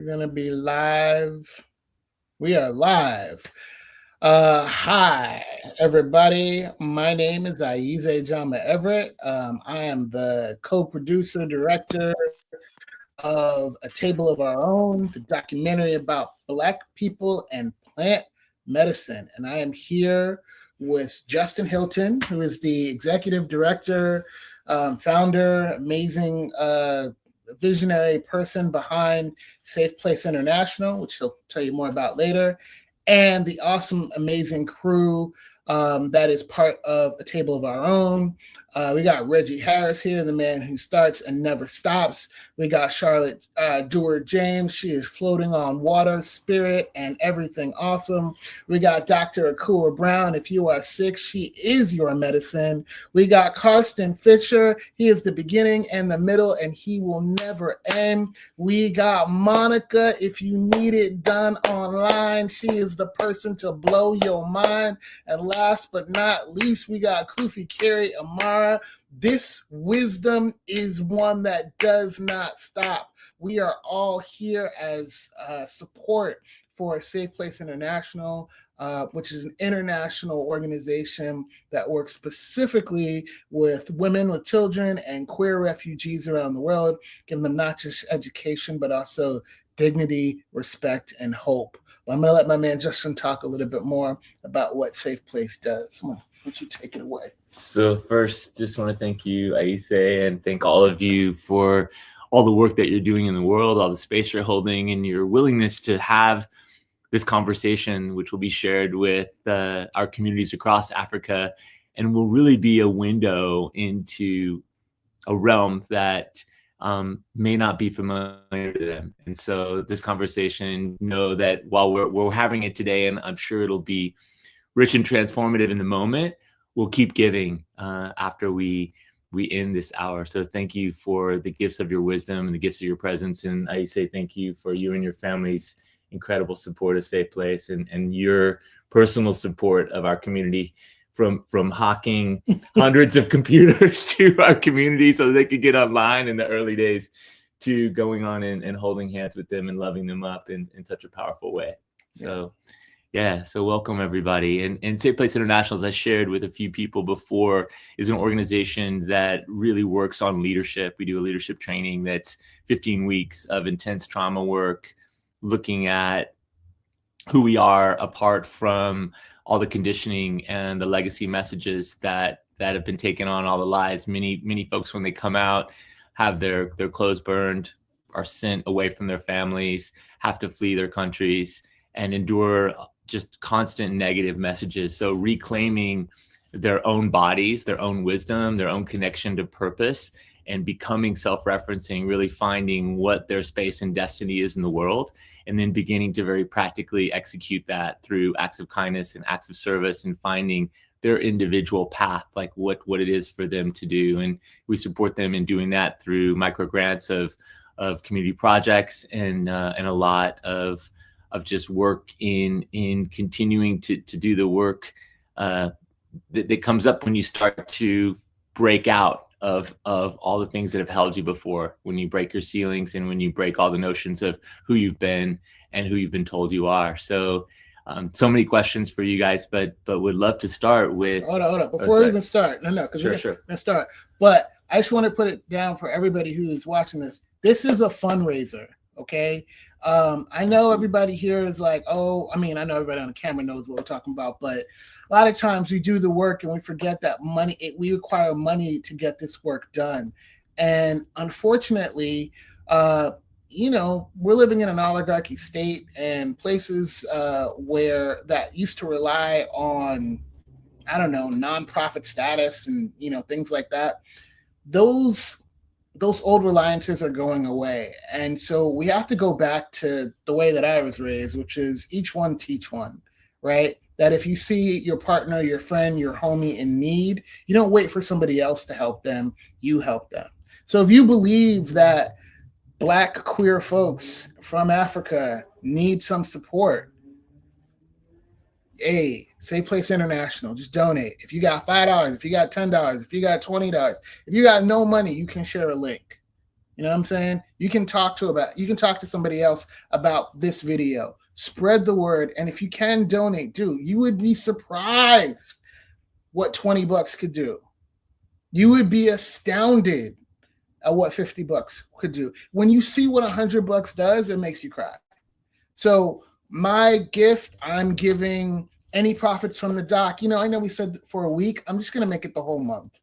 We're going to be live. We are live. Hi, everybody. My name is Ayize Jama-Everett. I am the co-producer, director of A Table of Our Own, the documentary about Black people and plant medicine. And I am here with Justin Hilton, who is the executive director, founder, amazing visionary person behind SafePlace International, which he'll tell you more about later, and the awesome, amazing crew that is part of A Table of Our Own. We got Reggie Harris here, the man who starts and never stops. We got Charlotte Dewar James. She is floating on water, spirit, and everything awesome. We got Dr. Akua Brown. If you are sick, she is your medicine. We got Karsten Fisher. He is the beginning and the middle, and he will never end. We got Monica. If you need it done online, she is the person to blow your mind. And last but not least, we got Kufi Carey Amara. This wisdom is one that does not stop. We are all here as support for SafePlace International, which is an international organization that works specifically with women with children and queer refugees around the world, giving them not just education, but also dignity, respect, and hope. But I'm going to let my man Justin talk a little bit more about what SafePlace does. Why don't you take it away? So first, just want to thank you, Ayize, and thank all of you for all the work that you're doing in the world, all the space you're holding, and your willingness to have this conversation, which will be shared with our communities across Africa, and will really be a window into a realm that may not be familiar to them. And so this conversation, know that while we're having it today, and I'm sure it'll be rich and transformative in the moment, we'll keep giving after we end this hour. So thank you for the gifts of your wisdom and the gifts of your presence. And I say thank you for you and your family's incredible support of SafePlace and your personal support of our community, from hawking hundreds of computers to our community so they could get online in the early days, to going on and holding hands with them and loving them up in such a powerful way. So yeah, so welcome everybody. And SafePlace International, as I shared with a few people before, is an organization that really works on leadership. We do a leadership training that's 15 weeks of intense trauma work, looking at who we are apart from all the conditioning and the legacy messages that have been taken on, all the lies. Many folks, when they come out, have their clothes burned, are sent away from their families, have to flee their countries, and endure just constant negative messages. So reclaiming their own bodies, their own wisdom, their own connection to purpose, and becoming self-referencing, really finding what their space and destiny is in the world, and then beginning to very practically execute that through acts of kindness and acts of service, and finding their individual path, like what it is for them to do. And we support them in doing that through micro grants of community projects and a lot of just work in continuing to do the work that comes up when you start to break out of all the things that have held you before, when you break your ceilings and when you break all the notions of who you've been and who you've been told you are. So so many questions for you guys, but would love to start with. Hold on. Before we even start, because we're going to start. But I just want to put it down for everybody who is watching this. This is a fundraiser. Okay. I know everybody here is like, I know everybody on the camera knows what we're talking about, but a lot of times we do the work and we forget that we require money to get this work done. And unfortunately, we're living in an oligarchy state, and places where that used to rely on, nonprofit status and, things like that. Those old reliances are going away. And so we have to go back to the way that I was raised, which is each one teach one, right? That if you see your partner, your friend, your homie in need, you don't wait for somebody else to help them, you help them. So if you believe that Black queer folks from Africa need some support, hey, SafePlace International, just donate. If you got $5, if you got $10, if you got $20, if you got no money, you can share a link. You know what I'm saying? You can talk to somebody else about this video. Spread the word, and if you can donate, you would be surprised what $20 could do. You would be astounded at what $50 could do. When you see what $100 does, it makes you cry. So my gift, I'm giving any profits from the doc. I know we said for a week. I'm just going to make it the whole month.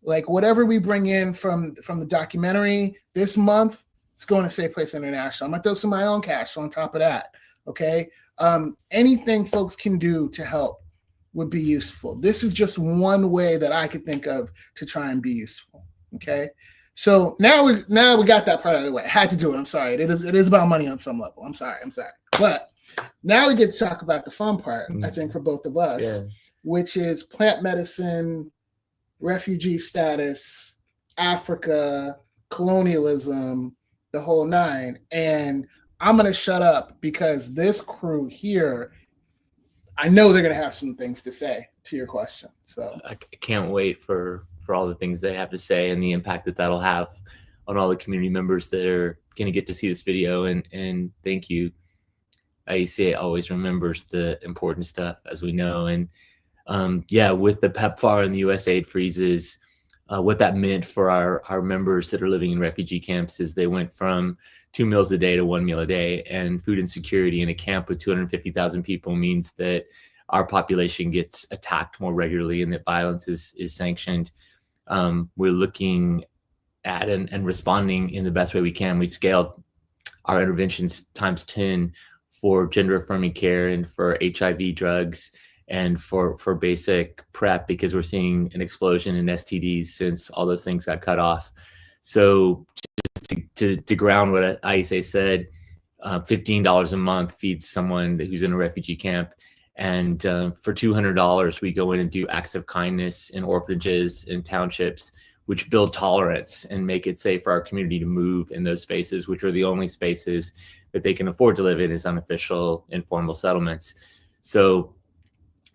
Like whatever we bring in from the documentary this month, it's going to SafePlace International. I'm going to throw some of my own cash on top of that. Okay. Anything folks can do to help would be useful. This is just one way that I could think of to try and be useful. Okay. So now we got that part out of the way. I had to do it. I'm sorry. It is about money on some level. I'm sorry. But now we get to talk about the fun part, I think, for both of us, which is plant medicine, refugee status, Africa, colonialism, the whole nine. And I'm going to shut up because this crew here, I know they're going to have some things to say to your question. So I can't wait for all the things they have to say and the impact that that'll have on all the community members that are going to get to see this video. And thank you. Ayize always remembers the important stuff, as we know. And with the PEPFAR and the USAID freezes, what that meant for our members that are living in refugee camps is they went from 2 meals a day to 1 meal a day, and food insecurity in a camp with 250,000 people means that our population gets attacked more regularly and that violence is sanctioned. We're looking at and responding in the best way we can. We've scaled our interventions times 10 for gender affirming care and for HIV drugs and for basic PrEP, because we're seeing an explosion in STDs since all those things got cut off. So just to ground what Ayize said, $15 a month feeds someone who's in a refugee camp. And for $200, we go in and do acts of kindness in orphanages and townships, which build tolerance and make it safe for our community to move in those spaces, which are the only spaces that they can afford to live in as unofficial, informal settlements. So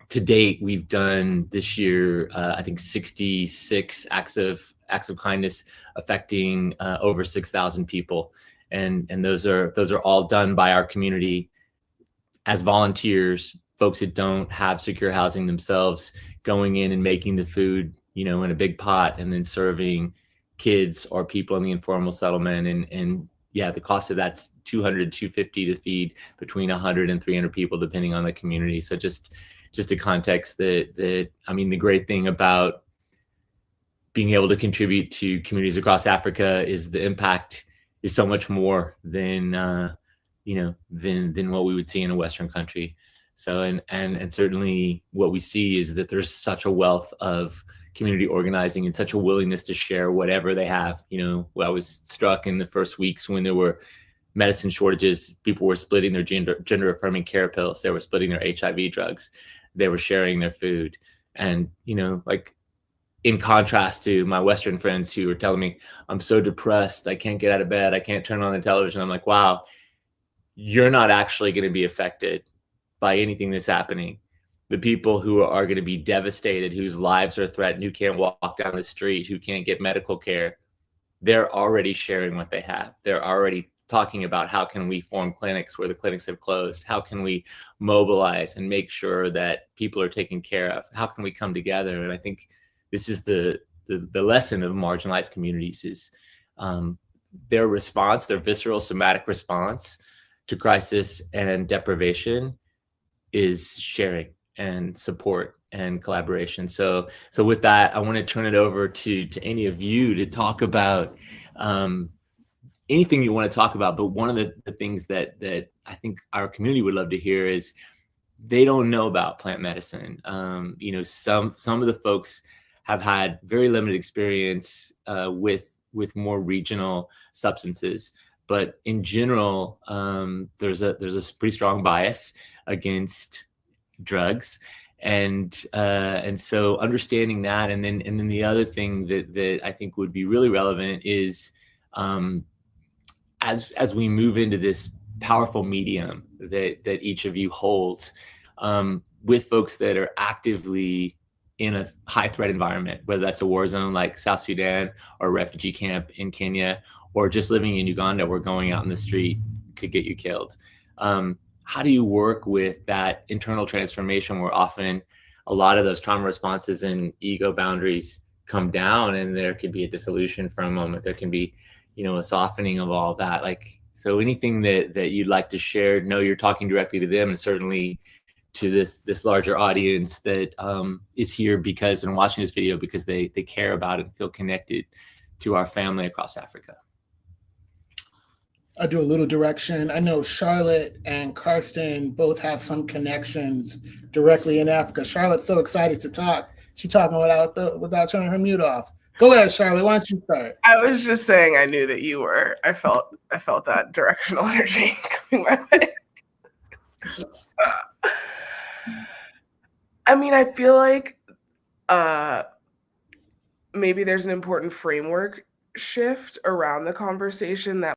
to date, we've done this year, I think 66 acts of kindness affecting over 6,000 people. And those are all done by our community as volunteers, folks that don't have secure housing themselves, going in and making the food, in a big pot and then serving kids or people in the informal settlement. And the cost of that's $200, $250 to feed between 100 and 300 people, depending on the community. So just a context that the great thing about being able to contribute to communities across Africa is the impact is so much more than what we would see in a Western country. So and certainly what we see is that there's such a wealth of community organizing and such a willingness to share whatever they have. I was struck in the first weeks when there were medicine shortages, people were splitting their gender affirming care pills, they were splitting their HIV drugs, they were sharing their food. And in contrast to my Western friends who were telling me, I'm so depressed, I can't get out of bed, I can't turn on the television. I'm like, wow, you're not actually going to be affected by anything that's happening. The people who are going to be devastated, whose lives are threatened, who can't walk down the street, who can't get medical care, they're already sharing what they have. They're already talking about how can we form clinics where the clinics have closed? How can we mobilize and make sure that people are taken care of? How can we come together? And I think this is the lesson of marginalized communities is their response, their visceral somatic response to crisis and deprivation is sharing and support and collaboration. So with that, I want to turn it over to any of you to talk about anything you want to talk about. But one of the things that I think our community would love to hear is they don't know about plant medicine. Some of the folks have had very limited experience with more regional substances, but in general, there's a pretty strong bias against drugs, and so understanding that, and then the other thing that I think would be really relevant is as we move into this powerful medium that each of you holds, with folks that are actively in a high threat environment, whether that's a war zone like South Sudan or a refugee camp in Kenya, or just living in Uganda where going out in the street could get you killed. How do you work with that internal transformation where often a lot of those trauma responses and ego boundaries come down and there could be a dissolution for a moment? There can be, a softening of all of that. Like, so anything that you'd like to share, know you're talking directly to them and certainly to this larger audience that is here because and watching this video because they care about it and feel connected to our family across Africa. I'll do a little direction. I know Charlotte and Karsten both have some connections directly in Africa. Charlotte's so excited to talk. She's talking without turning her mute off. Go ahead, Charlotte. Why don't you start? I was just saying I knew that you were. I felt that directional energy coming my way. I mean, I feel like maybe there's an important framework shift around the conversation that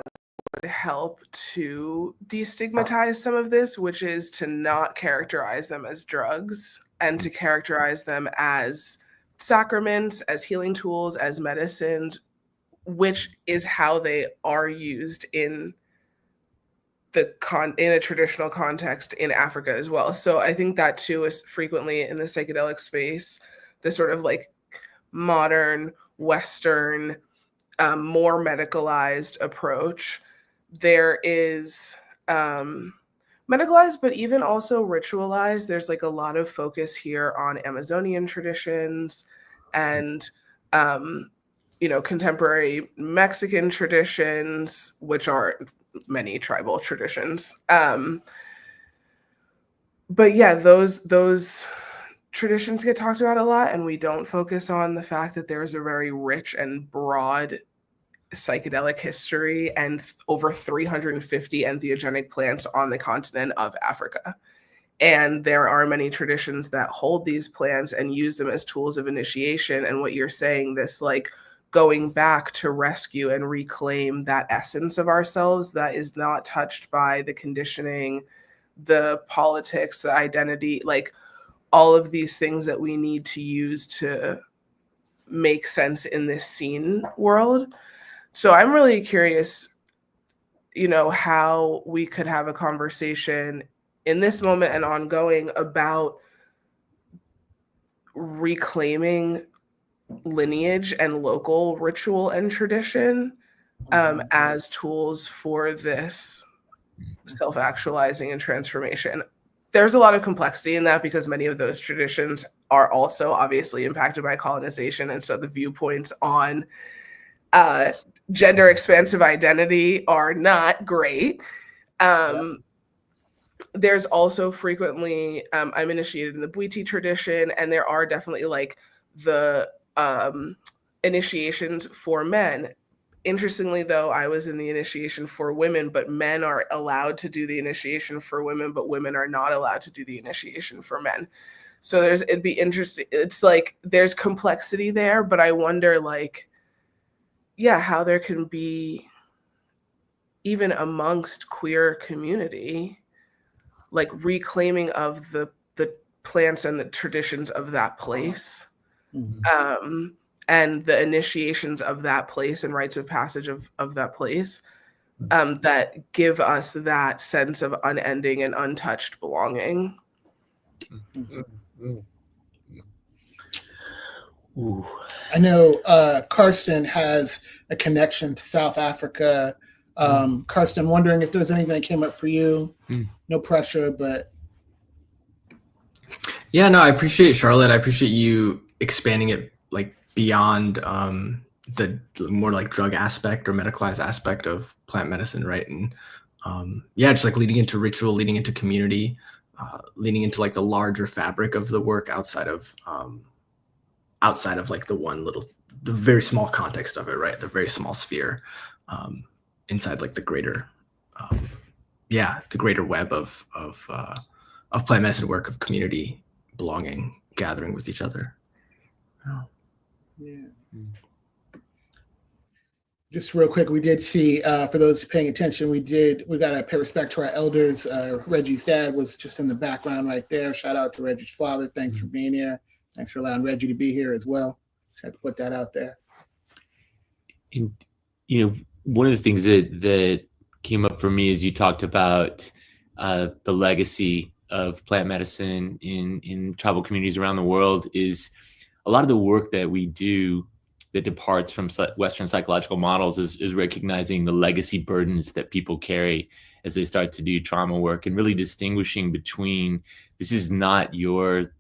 would help to destigmatize some of this, which is to not characterize them as drugs and to characterize them as sacraments, as healing tools, as medicines, which is how they are used in a traditional context in Africa as well. So I think that too is frequently in the psychedelic space, the sort of like modern Western, more medicalized approach. There is medicalized, but even also ritualized. There's like a lot of focus here on Amazonian traditions and contemporary Mexican traditions, which are many tribal traditions. But yeah, those traditions get talked about a lot, and we don't focus on the fact that there's a very rich and broad psychedelic history and over 350 entheogenic plants on the continent of Africa. And there are many traditions that hold these plants and use them as tools of initiation. And what you're saying, this like going back to rescue and reclaim that essence of ourselves that is not touched by the conditioning, the politics, the identity, like all of these things that we need to use to make sense in this scene world. So I'm really curious, how we could have a conversation in this moment and ongoing about reclaiming lineage and local ritual and tradition as tools for this self-actualizing and transformation. There's a lot of complexity in that because many of those traditions are also obviously impacted by colonization. And so the viewpoints on gender expansive identity are not great. There's also frequently, I'm initiated in the Bwiti tradition, and there are definitely like the initiations for men. Interestingly, though, I was in the initiation for women, but men are allowed to do the initiation for women, but women are not allowed to do the initiation for men. So it'd be interesting. It's like there's complexity there, but I wonder how there can be, even amongst queer community, like reclaiming of the plants and the traditions of that place, and the initiations of that place and rites of passage of that place, that give us that sense of unending and untouched belonging. Ooh. I know Karsten has a connection to South Africa. Karsten, wondering if there's anything that came up for you. No pressure, but yeah, no, I appreciate Charlotte. I appreciate you expanding it like beyond the more like drug aspect or medicalized aspect of plant medicine, right? And just like leading into ritual, leading into community, leading into like the larger fabric of the work outside of like the very small context of it, right? The very small sphere inside like the greater web of plant medicine work, of community, belonging, gathering with each other. Yeah. Just real quick, we did see, for those paying attention, we got to pay respect to our elders. Reggie's dad was just in the background right there. Shout out to Reggie's father. Thanks for being here. Thanks for allowing Reggie to be here as well. Just had to put that out there. And, one of the things that came up for me as you talked about the legacy of plant medicine in tribal communities around the world is a lot of the work that we do that departs from Western psychological models is recognizing the legacy burdens that people carry as they start to do trauma work, and really distinguishing between, this is not your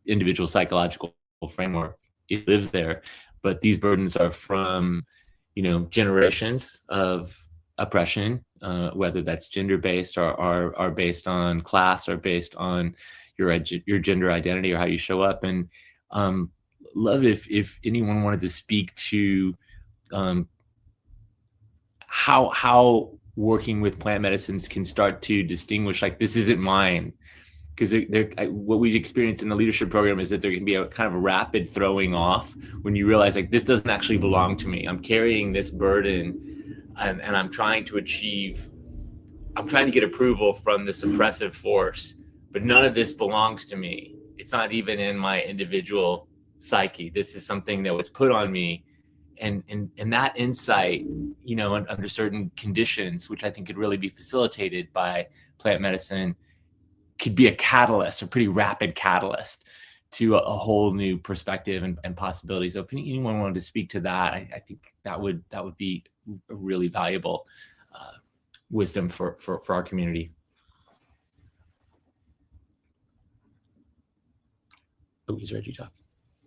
individual psychological framework. It lives there, but these burdens are from, generations of oppression, whether that's gender-based or are based on class or based on your gender identity or how you show up. And love if anyone wanted to speak to how working with plant medicines can start to distinguish, like, this isn't mine. Because what we've experienced in the leadership program is that there can be a kind of rapid throwing off when you realize, like, this doesn't actually belong to me. I'm carrying this burden, and I'm trying to get approval from this oppressive force, but none of this belongs to me. It's not even in my individual psyche. This is something that was put on me. And that insight, under certain conditions, which I think could really be facilitated by plant medicine, could be a catalyst, a pretty rapid catalyst to a whole new perspective and possibilities. So if anyone wanted to speak to that, I think that would be a really valuable wisdom for our community. Oh, is Reggie talking?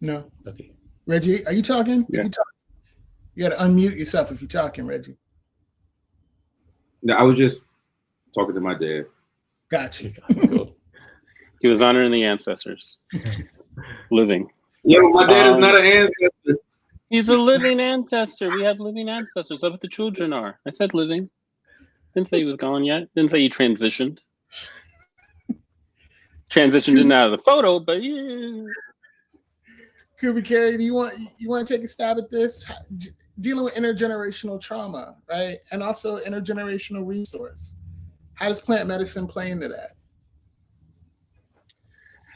No. Okay. Reggie, are you talking? Yeah. If you talk, you got to unmute yourself if you're talking, Reggie. No, I was just talking to my dad. Gotcha. Cool. He was honoring the ancestors. Living. Yeah, my dad is not an ancestor. He's a living ancestor. We have living ancestors. That's what the children are. I said living. Didn't say he was gone yet. Didn't say he transitioned. Transitioned in and out of the photo, but yeah. Kubi K, do you want to take a stab at this? Dealing with intergenerational trauma, right? And also intergenerational resource. How does plant medicine play into that?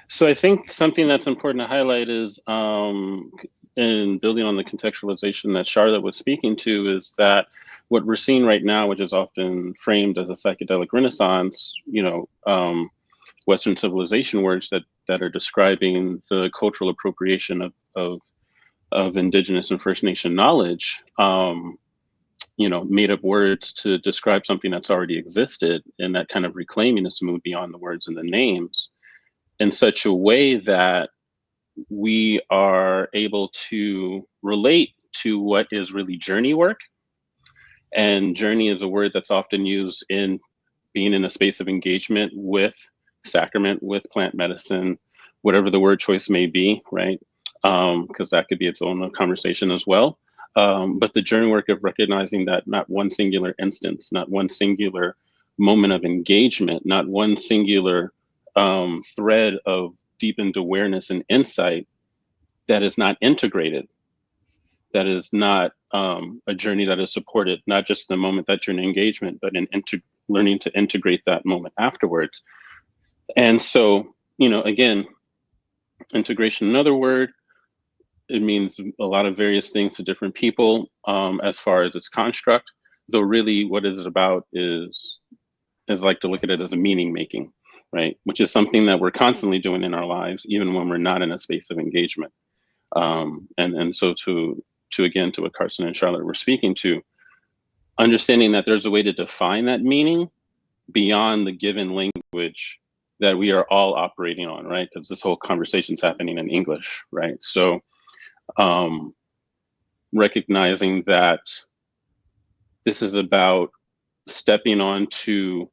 So I think something that's important to highlight is, in building on the contextualization that Charlotte was speaking to, is that what we're seeing right now, which is often framed as a psychedelic renaissance, Western civilization words that are describing the cultural appropriation of Indigenous and First Nation knowledge, made up words to describe something that's already existed, and that kind of reclaiming is to move beyond the words and the names in such a way that we are able to relate to what is really journey work. And journey is a word that's often used in being in a space of engagement with sacrament, with plant medicine, whatever the word choice may be, right? Because that could be its own conversation as well. But the journey work of recognizing that not one singular instance, not one singular moment of engagement, not one singular thread of deepened awareness and insight that is not integrated, that is not a journey that is supported, not just the moment that you're in engagement, but in learning to integrate that moment afterwards. And so, again, integration, another word, it means a lot of various things to different people as far as its construct, though really what it is about is like to look at it as a meaning making, right? Which is something that we're constantly doing in our lives, even when we're not in a space of engagement. And so to what Carson and Charlotte were speaking to, understanding that there's a way to define that meaning beyond the given language that we are all operating on, right? Because this whole conversation's happening in English, right? So recognizing that this is about stepping onto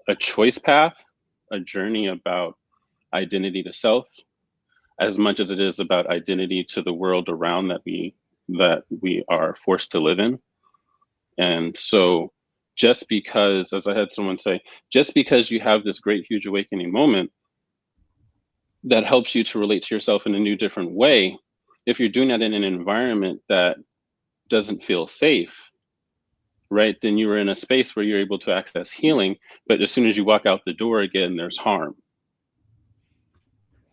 a choice path, a journey about identity to self, as much as it is about identity to the world around that we are forced to live in. And so just because, as I had someone say, just because you have this great, huge awakening moment that helps you to relate to yourself in a new, different way, if you're doing that in an environment that doesn't feel safe, right, then you are in a space where you're able to access healing, but as soon as you walk out the door again, there's harm.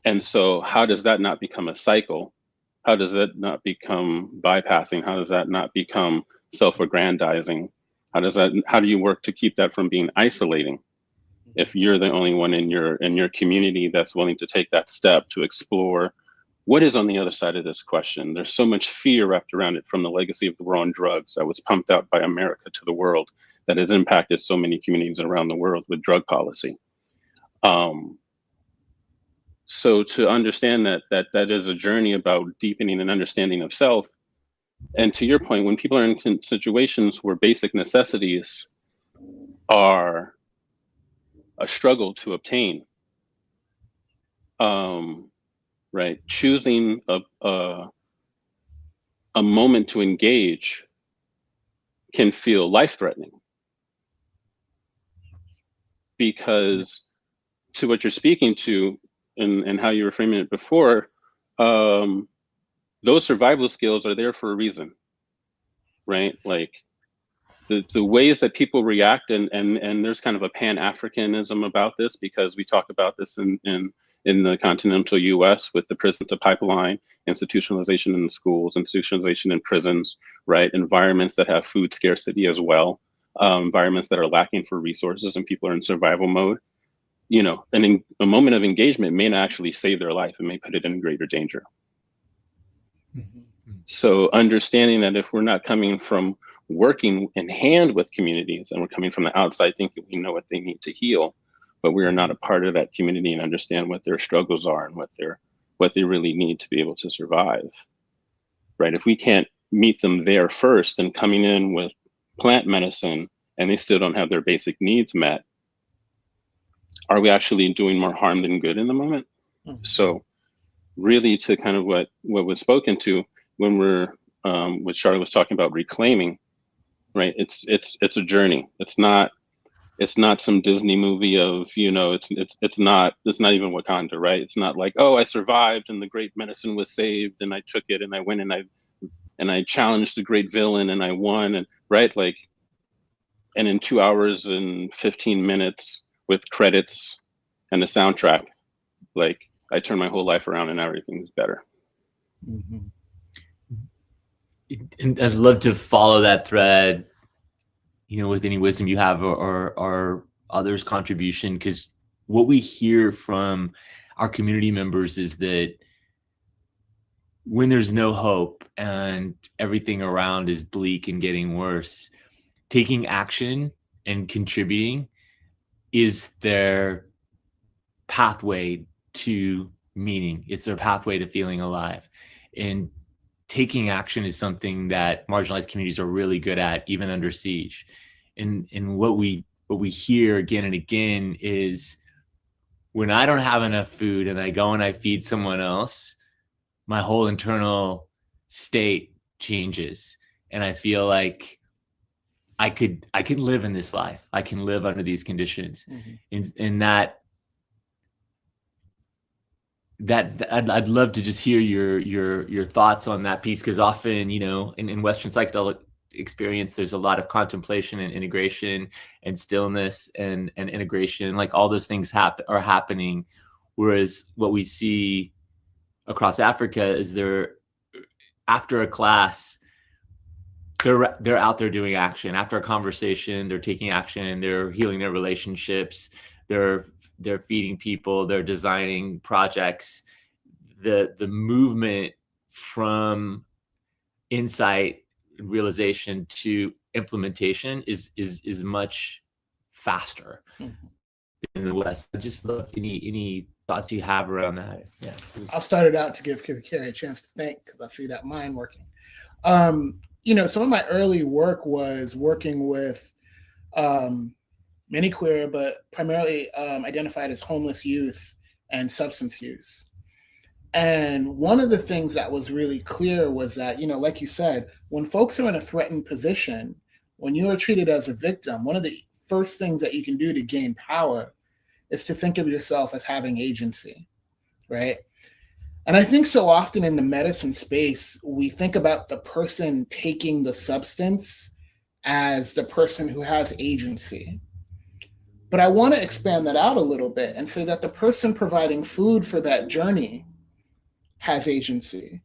And so how does that not become a cycle? How does that not become bypassing? How does that not become self-aggrandizing? How do you work to keep that from being isolating? If you're the only one in your community that's willing to take that step to explore what is on the other side of this question. There's so much fear wrapped around it, from the legacy of the war on drugs that was pumped out by America to the world, that has impacted so many communities around the world with drug policy. So to understand that is a journey about deepening an understanding of self. And to your point, when people are in situations where basic necessities are a struggle to obtain, right? Choosing a moment to engage can feel life-threatening, because to what you're speaking to and how you were framing it before, those survival skills are there for a reason, right? Like the ways that people react, and there's kind of a Pan-Africanism about this, because we talk about this in the continental US with the prison to pipeline, institutionalization in the schools, institutionalization in prisons, right? Environments that have food scarcity as well, environments that are lacking for resources and people are in survival mode. You know, and a moment of engagement may not actually save their life, it may put it in greater danger. So understanding that if we're not coming from working in hand with communities, and we're coming from the outside thinking we know what they need to heal, but we are not a part of that community and understand what their struggles are and what they really need to be able to survive, right? If we can't meet them there first, then coming in with plant medicine and they still don't have their basic needs met, are we actually doing more harm than good in the moment? So really, to kind of what was spoken to when we're what Charlotte was talking about, reclaiming, right? It's a journey. It's not some Disney movie of, you know, it's not even Wakanda, right? It's not like, oh, I survived and the great medicine was saved and I took it and I went and I challenged the great villain and I won, and right, like, and in 2 hours and 15 minutes with credits and the soundtrack, like, I turned my whole life around and now everything's better. And I'd love to follow that thread, you know, with any wisdom you have or others' contribution, because what we hear from our community members is that when there's no hope and everything around is bleak and getting worse, taking action and contributing is their pathway to meaning. It's their pathway to feeling alive. And taking action is something that marginalized communities are really good at, even under siege. And what we hear again and again is, when I don't have enough food and I go and I feed someone else, my whole internal state changes. And I feel like I could live in this life. I can live under these conditions. And that I'd love to just hear your thoughts on that piece, because often, you know, in Western psychedelic experience, there's a lot of contemplation and integration and stillness and integration, like all those things are happening. Whereas what we see across Africa is they're, after a class, they're out there doing action. After a conversation, they're taking action, they're healing their relationships, they're feeding people, they're designing projects. The movement from insight, realization to implementation is much faster in the West. I just love any thoughts you have around that. Yeah, I'll start it out to give Carrie a chance to think, because I see that mind working. You know, some of my early work was working with many queer, but primarily identified as homeless youth and substance use. And one of the things that was really clear was that, you know, like you said, when folks are in a threatened position, when you are treated as a victim, one of the first things that you can do to gain power is to think of yourself as having agency, right? And I think so often in the medicine space, we think about the person taking the substance as the person who has agency. But I want to expand that out a little bit and say that the person providing food for that journey has agency.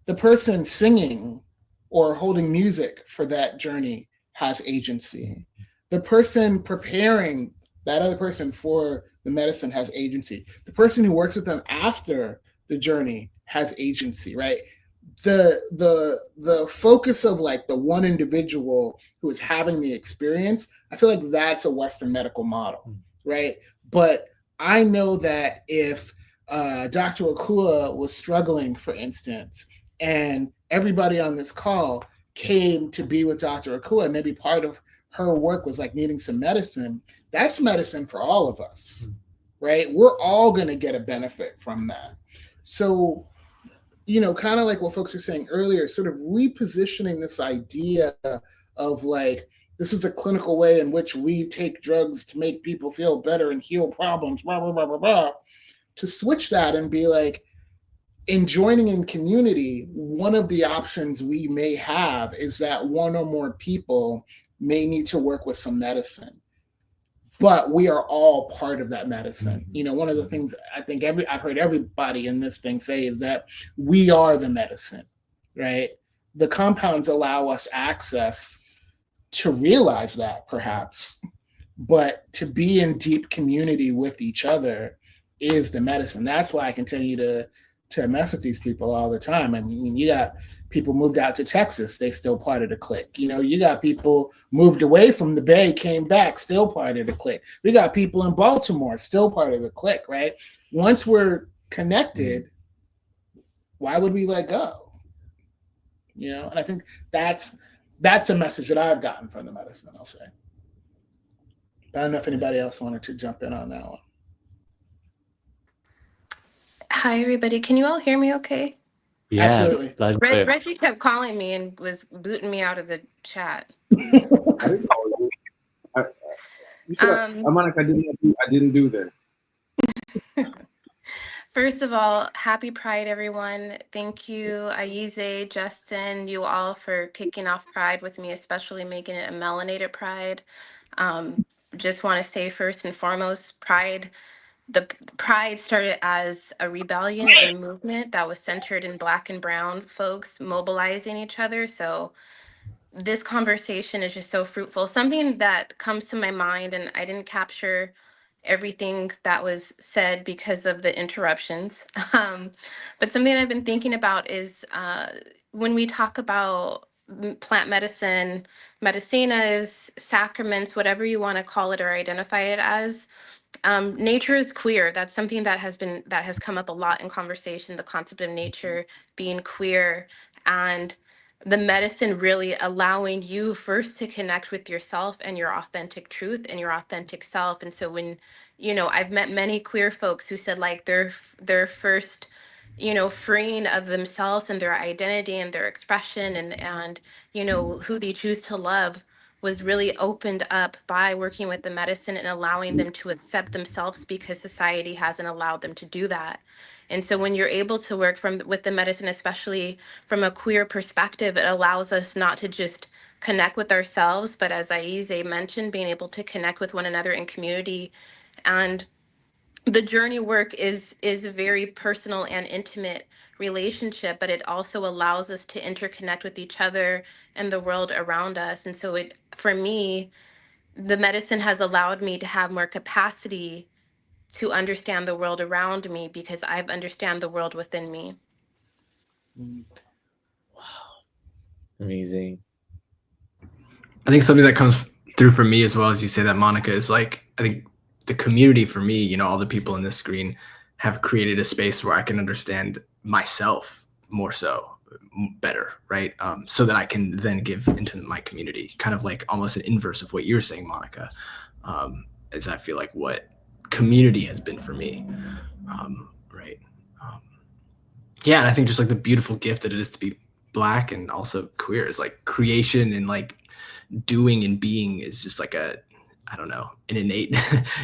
The person singing or holding music for that journey has agency. The person preparing that other person for the medicine has agency. The person who works with them after the journey has agency, right? The focus of like the one individual who is having the experience, I feel like that's a Western medical model, right? But I know that if Dr. Akua was struggling, for instance, and everybody on this call came to be with Dr. Akua, and maybe part of her work was like needing some medicine, that's medicine for all of us, right? We're all going to get a benefit from that. So, kind of like what folks were saying earlier, sort of repositioning this idea of like, this is a clinical way in which we take drugs to make people feel better and heal problems, blah, blah, blah, blah, blah, to switch that and be like, in joining in community, one of the options we may have is that one or more people may need to work with some medicine, but we are all part of that medicine. One of the things I think I've heard everybody in this thing say is that we are the medicine, right? The compounds allow us access to realize that, perhaps, but to be in deep community with each other is the medicine. That's why I continue to mess with these people all the time. I mean, you got people moved out to Texas, they still part of the clique. You got people moved away from the Bay, came back, still part of the clique. We got people in Baltimore, still part of the clique, right? Once we're connected, why would we let go? And I think that's a message that I've gotten from the medicine, I'll say. I don't know if anybody else wanted to jump in on that one. Hi, everybody. Can you all hear me okay? Yeah, absolutely. Reggie kept calling me and was booting me out of the chat. Monica, I didn't do that. First of all, happy Pride, everyone. Thank you, Ayize, Justin, you all for kicking off Pride with me, especially making it a melanated Pride. Just want to say first and foremost, the Pride started as a rebellion and a movement that was centered in Black and Brown folks mobilizing each other. So this conversation is just so fruitful. Something that comes to my mind, and I didn't capture everything that was said because of the interruptions, but something I've been thinking about is when we talk about plant medicine, medicinas, sacraments, whatever you want to call it or identify it as, nature is queer. That's something that has come up a lot in conversation, the concept of nature being queer, and the medicine really allowing you first to connect with yourself and your authentic truth and your authentic self. And so when, I've met many queer folks who said like their first, freeing of themselves and their identity and their expression and who they choose to love was really opened up by working with the medicine and allowing them to accept themselves because society hasn't allowed them to do that. And so when you're able to work with the medicine, especially from a queer perspective, it allows us not to just connect with ourselves, but as Ayize mentioned, being able to connect with one another in community. And the journey work is a very personal and intimate relationship, but it also allows us to interconnect with each other and the world around us. And so for me, the medicine has allowed me to have more capacity to understand the world around me because I've understand the world within me. Wow. Amazing. I think something that comes through for me as well as you say that, Monica, is like, I think the community for me, all the people in this screen have created a space where I can understand myself more so better, right? So that I can then give into my community, kind of like almost an inverse of what you're saying, Monica, is I feel like what community has been for me, right? Yeah, and I think just like the beautiful gift that it is to be Black and also queer is like creation and like doing and being is just like an innate,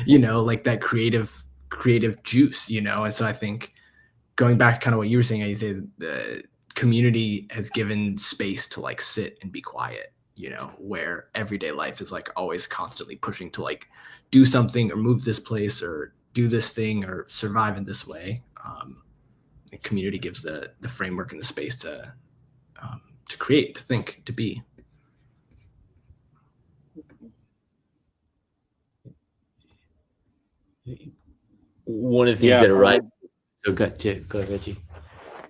like that creative juice, and so I think going back to kind of what you were saying, I say the community has given space to like sit and be quiet, where everyday life is like always constantly pushing to like do something or move this place or do this thing or survive in this way. The community gives the framework and the space to to create, to think, to be. One of the things that arise. So go ahead, Reggie.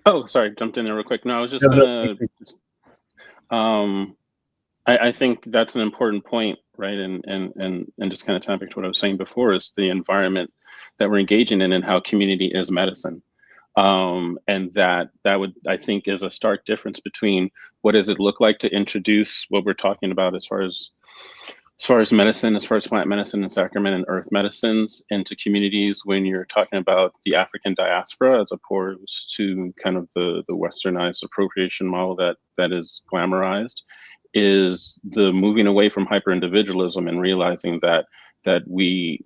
Oh, sorry, jumped in there real quick. No, I was just I think that's an important point, right? And just kind of tapping to what I was saying before is the environment that we're engaging in and how community is medicine. And that would, I think, is a stark difference between what does it look like to introduce what we're talking about as far as medicine, as far as plant medicine and sacrament and earth medicines into communities when you're talking about the African diaspora as opposed to kind of the westernized appropriation model that is glamorized, is the moving away from hyper individualism and realizing that we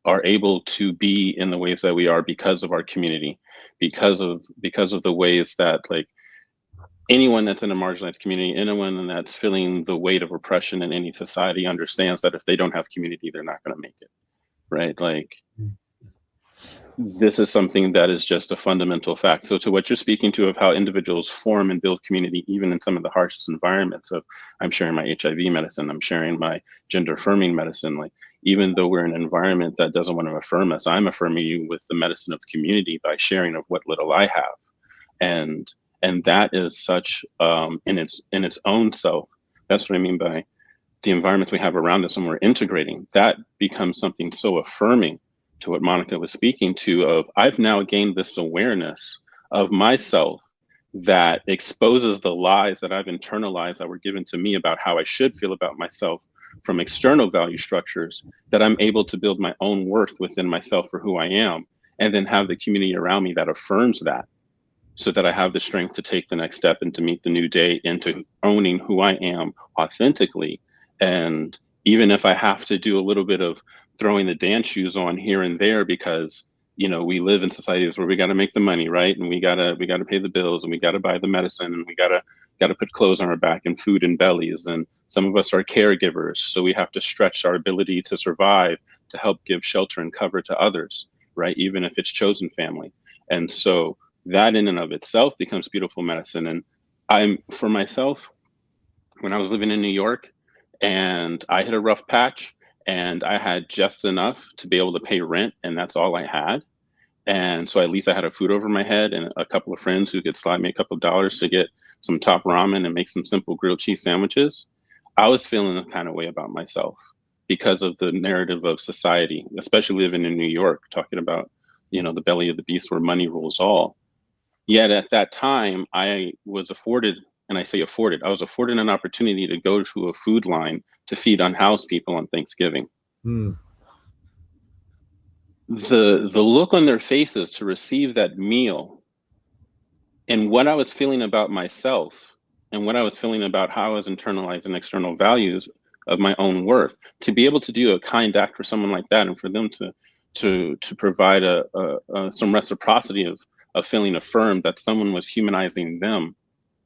are able to be in the ways that we are because of our community, because of the ways that, like, anyone that's in a marginalized community, anyone that's feeling the weight of oppression in any society understands that if they don't have community, they're not going to make it, right? Like, this is something that is just a fundamental fact. So to what you're speaking to of how individuals form and build community, even in some of the harshest environments of, I'm sharing my HIV medicine, I'm sharing my gender affirming medicine, like, even though we're in an environment that doesn't want to affirm us, I'm affirming you with the medicine of community by sharing of what little I have. And that is such in its own self. That's what I mean by the environments we have around us when we're integrating. That becomes something so affirming to what Monica was speaking to of, I've now gained this awareness of myself that exposes the lies that I've internalized that were given to me about how I should feel about myself from external value structures, that I'm able to build my own worth within myself for who I am, and then have the community around me that affirms that, so that I have the strength to take the next step and to meet the new day into owning who I am authentically. And even if I have to do a little bit of throwing the dance shoes on here and there, because, you know, we live in societies where we got to make the money, right? And we gotta pay the bills, and we got to buy the medicine, and we gotta put clothes on our back and food in bellies. And some of us are caregivers, so we have to stretch our ability to survive to help give shelter and cover to others, right? Even if it's chosen family. And so that in and of itself becomes beautiful medicine. And for myself, when I was living in New York and I hit a rough patch and I had just enough to be able to pay rent, and that's all I had. And so at least I had a food over my head and a couple of friends who could slide me a couple of dollars to get some top ramen and make some simple grilled cheese sandwiches. I was feeling a kind of way about myself because of the narrative of society, especially living in New York, talking about, you know, the belly of the beast where money rules all. Yet at that time, I was afforded, and I say afforded, I was afforded an opportunity to go to a food line to feed unhoused people on Thanksgiving. The look on their faces to receive that meal, and what I was feeling about myself, and what I was feeling about how I was internalizing external values of my own worth, to be able to do a kind act for someone like that, and for them to provide some reciprocity of feeling affirmed that someone was humanizing them,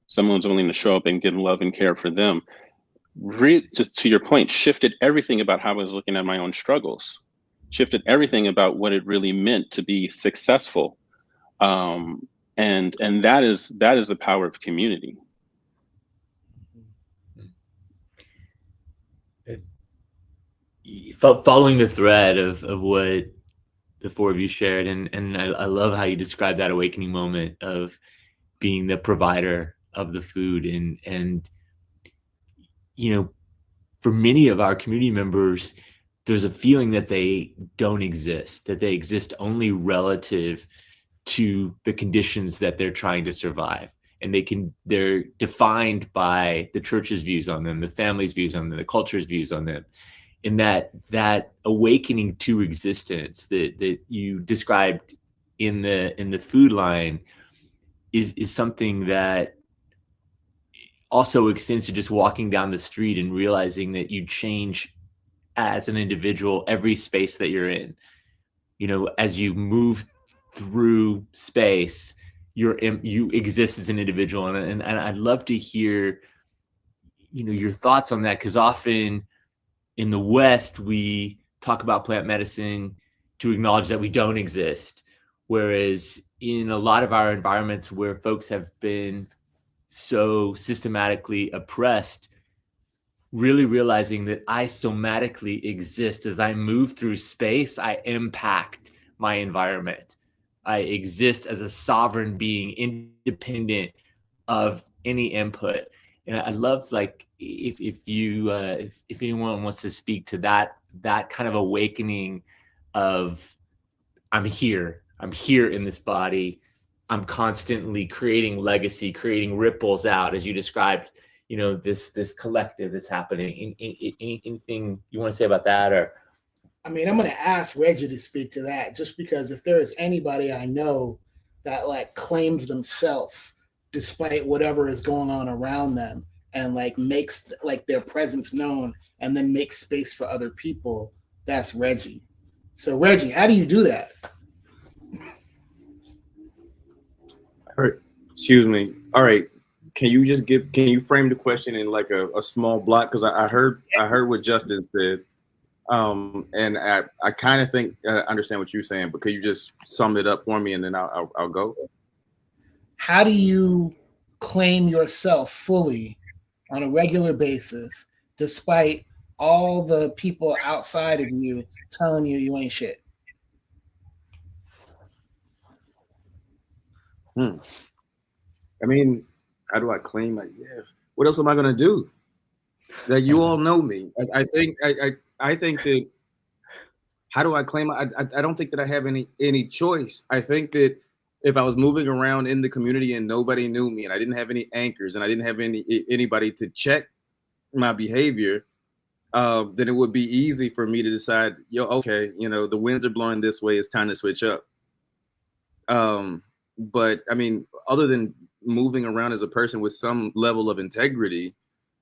someone was willing to show up and give love and care for them, just to your point, shifted everything about how I was looking at my own struggles, shifted everything about what it really meant to be successful. And that is the power of community. Following the thread of what the four of you shared, and I love how you described that awakening moment of being the provider of the food, and you know, for many of our community members, there's a feeling that they don't exist, that they exist only relative to the conditions that they're trying to survive, and they're defined by the church's views on them, the family's views on them, the culture's views on them. In that awakening to existence that you described in the food line is something that also extends to just walking down the street and realizing that you change as an individual every space that you're in. You know, as you move through space, you exist as an individual, and I'd love to hear, you know, your thoughts on that, because often in the West, we talk about plant medicine to acknowledge that we don't exist. Whereas in a lot of our environments where folks have been so systematically oppressed, really realizing that I somatically exist. As I move through space, I impact my environment. I exist as a sovereign being, independent of any input. And I love, like, if anyone wants to speak to that kind of awakening of, I'm here in this body, I'm constantly creating legacy, creating ripples out, as you described, this collective that's happening. Anything you want to say about that? Or, I mean, I'm going to ask Reggie to speak to that, just because if there is anybody I know that like claims themselves despite whatever is going on around them, and like makes like their presence known, and then makes space for other people, that's Reggie. So Reggie, how do you do that? All right. Excuse me. All right. Can you frame the question in like a small block? Because I heard what Justin said. And I kind of think I understand what you're saying, but could you just sum it up for me, and then I'll go? How do you claim yourself fully on a regular basis, despite all the people outside of you telling you ain't shit? I mean, how do I claim my, what else am I gonna do? That you all know me. I think that, how do I claim? I don't think that I have any choice. I think that if I was moving around in the community and nobody knew me, and I didn't have any anchors, and I didn't have anybody to check my behavior, then it would be easy for me to decide, okay, the winds are blowing this way, it's time to switch up. But I mean, other than moving around as a person with some level of integrity,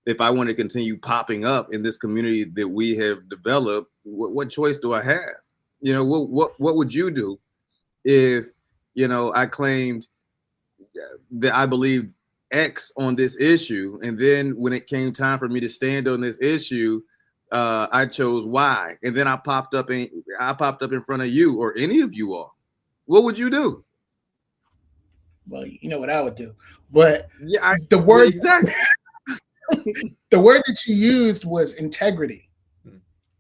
if I want to continue popping up in this community that we have developed, what choice do I have? What would you do if, I claimed that I believed X on this issue, and then when it came time for me to stand on this issue, I chose Y, and then I popped up in front of you or any of you all? What would you do? Well, you know what I would do, but the word exactly. The word that you used was integrity.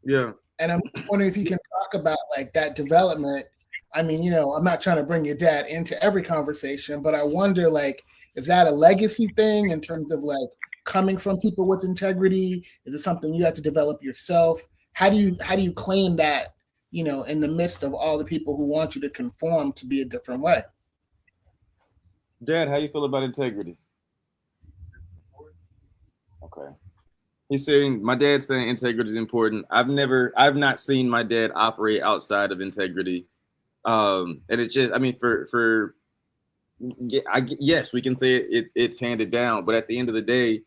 Yeah. And I'm wondering if you can talk about like that development. I mean, I'm not trying to bring your dad into every conversation, but I wonder, like, is that a legacy thing in terms of like coming from people with integrity? Is it something you have to develop yourself? How do you claim that, in the midst of all the people who want you to conform to be a different way? Dad, how you feel about integrity? Okay. He's saying, my dad's saying integrity is important. I've not seen my dad operate outside of integrity. And it's just, I mean, yes, we can say it's handed down, but at the end of the day,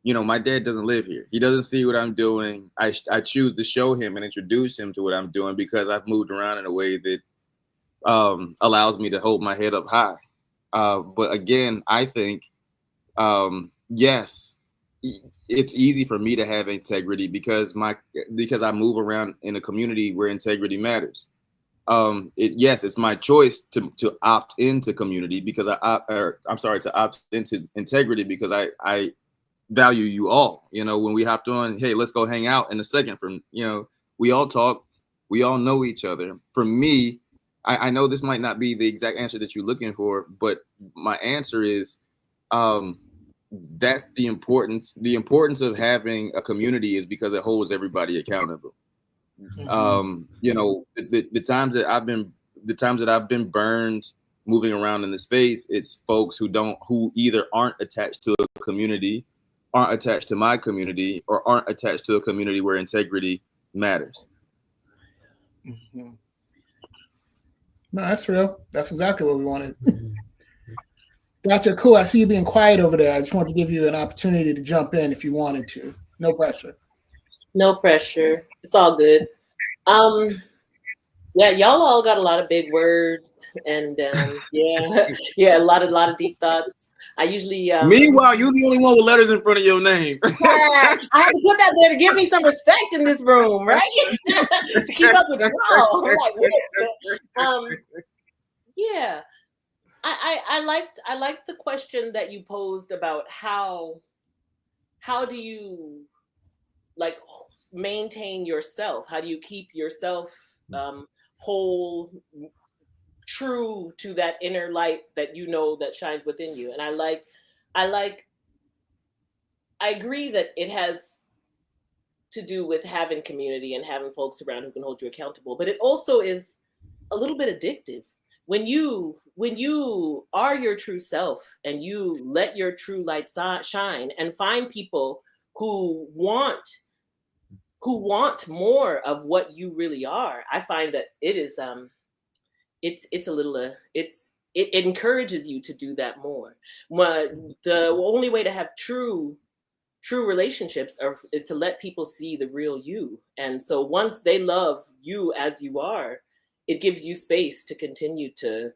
my dad doesn't live here. He doesn't see what I'm doing. I choose to show him and introduce him to what I'm doing because I've moved around in a way that allows me to hold my head up high. But again, I think, yes, it's easy for me to have integrity because I move around in a community where integrity matters. It's my choice to opt into community because to opt into integrity because I value you all. When we hopped on, hey, let's go hang out in a second. We all talk, we all know each other. For me, I know this might not be the exact answer that you're looking for, but my answer is, that's the importance. The importance of having a community is because it holds everybody accountable. Mm-hmm. The times that I've been burned moving around in the space, it's folks who either aren't attached to a community, aren't attached to my community, or aren't attached to a community where integrity matters. Mm-hmm. No, that's real. That's exactly what we wanted. Dr. Cool, I see you being quiet over there. I just wanted to give you an opportunity to jump in if you wanted to. No pressure. No pressure. It's all good. Yeah, y'all all got a lot of big words and a lot of deep thoughts. I usually meanwhile, you're the only one with letters in front of your name. I had to put that there to give me some respect in this room, right? To keep up with y'all. I'm like, yeah. I liked the question that you posed about how do you like maintain yourself? How do you keep yourself whole, true to that inner light that you know that shines within you? And I agree that it has to do with having community and having folks around who can hold you accountable, but it also is a little bit addictive when you are your true self and you let your true light shine and find people who want more of what you really are. I find that it is it's a little it encourages you to do that more. The only way to have true relationships is to let people see the real you. And so once they love you as you are, it gives you space to continue to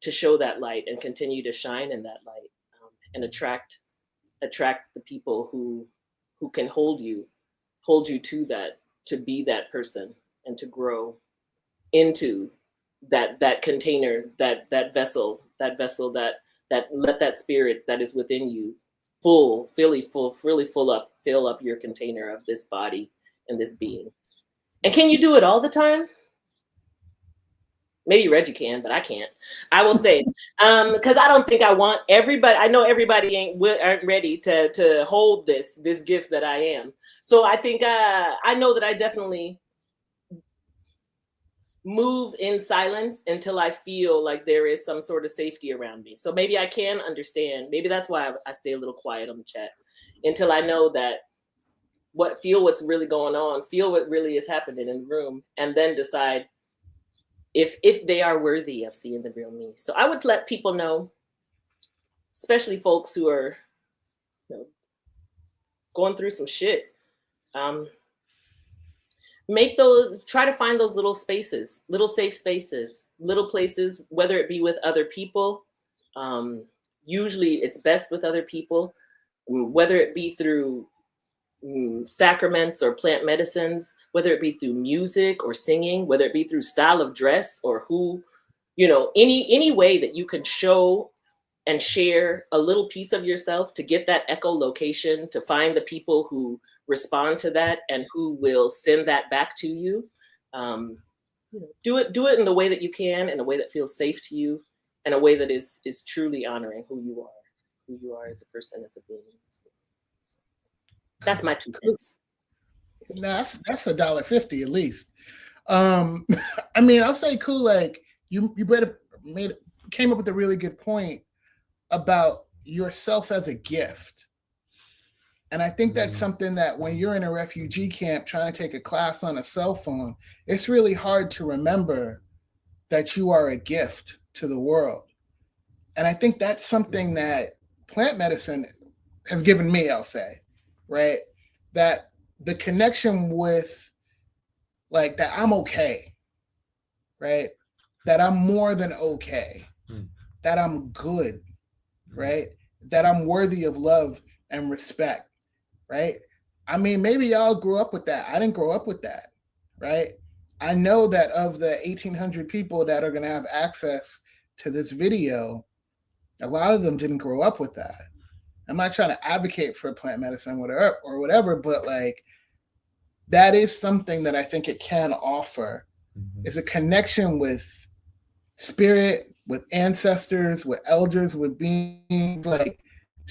show that light and continue to shine in that light, and attract the people who can hold you to that, to be that person and to grow into that container, that vessel that let that spirit that is within you really fill up your container of this body and this being. And can you do it all the time? Maybe Reggie can, but I can't. I will say, because I don't think I want everybody. I know everybody aren't ready to hold this gift that I am. So I think I know that I definitely move in silence until I feel like there is some sort of safety around me. So maybe I can understand. Maybe that's why I stay a little quiet on the chat until I know that feel what's really going on, feel what really is happening in the room, and then decide if they are worthy of seeing the real me. So I would let people know, especially folks who are going through some shit, try to find those little spaces, little safe spaces, little places, whether it be with other people. Usually it's best with other people, whether it be through sacraments or plant medicines, whether it be through music or singing, whether it be through style of dress or any way that you can show and share a little piece of yourself to get that echolocation, to find the people who respond to that and who will send that back to you. Do it in the way that you can, in a way that feels safe to you, and a way that is truly honoring who you are as a person, as a being. That's my 2 cents. That's $1.50 at least. I mean, I'll say cool. Like you came up with a really good point about yourself as a gift. And I think that's something that when you're in a refugee camp trying to take a class on a cell phone, it's really hard to remember that you are a gift to the world. And I think that's something that plant medicine has given me, I'll say, right? That the connection with like that I'm okay, right? That I'm more than okay, that I'm good, right? That I'm worthy of love and respect, right? I mean, maybe y'all grew up with that. I didn't grow up with that, right? I know that of the 1,800 people that are going to have access to this video, a lot of them didn't grow up with that. I'm not trying to advocate for plant medicine or whatever, but like that is something that I think it can offer is a connection with spirit, with ancestors, with elders, with beings. Like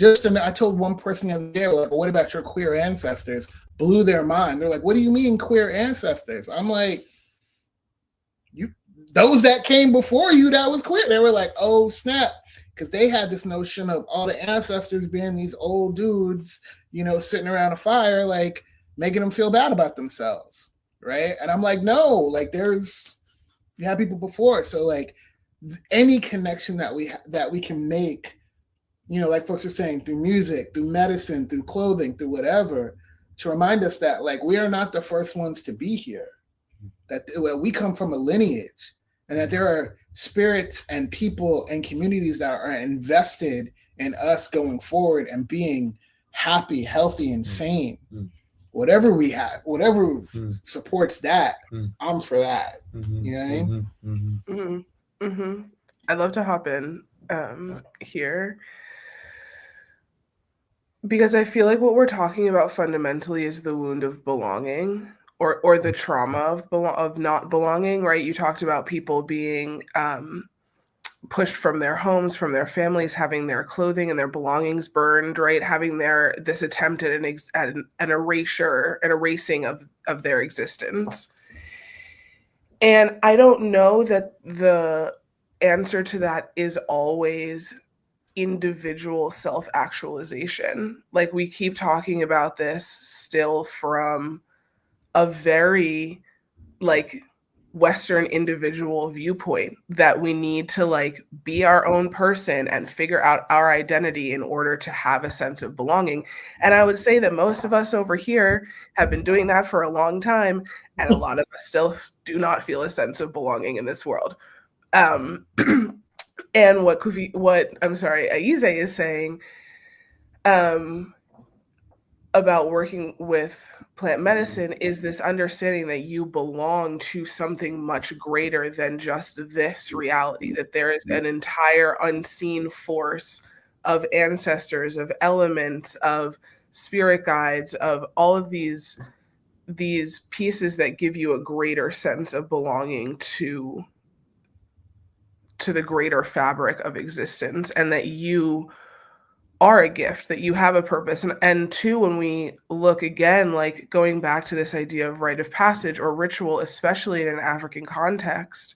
I told one person the other day, like, well, what about your queer ancestors? Blew their mind. They're like, what do you mean queer ancestors? I'm like, those that came before you that was queer. They were like, oh snap. Because they had this notion of all the ancestors being these old dudes, sitting around a fire, like making them feel bad about themselves, right? And I'm like, no, like you had people before. So like any connection that we can make, like folks are saying, through music, through medicine, through clothing, through whatever, to remind us that like we are not the first ones to be here, that we come from a lineage, and that there are spirits and people and communities that are invested in us going forward and being happy, healthy, and sane. Whatever we have, whatever supports that, I'm for that. You know what I mean? I'd love to hop in here, because I feel like what we're talking about fundamentally is the wound of belonging, or the trauma of not belonging, right? You talked about people being pushed from their homes, from their families, having their clothing and their belongings burned, right? Having this attempt at an erasure, an erasing of their existence. And I don't know that the answer to that is always individual self-actualization. Like, we keep talking about this still from a very like Western individual viewpoint, that we need to like be our own person and figure out our identity in order to have a sense of belonging. And I would say that most of us over here have been doing that for a long time, and a lot of us still do not feel a sense of belonging in this world. And what Ayize is saying about working with plant medicine is this understanding that you belong to something much greater than just this reality, that there is an entire unseen force of ancestors, of elements, of spirit guides, of all of these pieces that give you a greater sense of belonging to the greater fabric of existence, and that you are a gift, that you have a purpose. And two, when we look again, like going back to this idea of rite of passage or ritual, especially in an African context,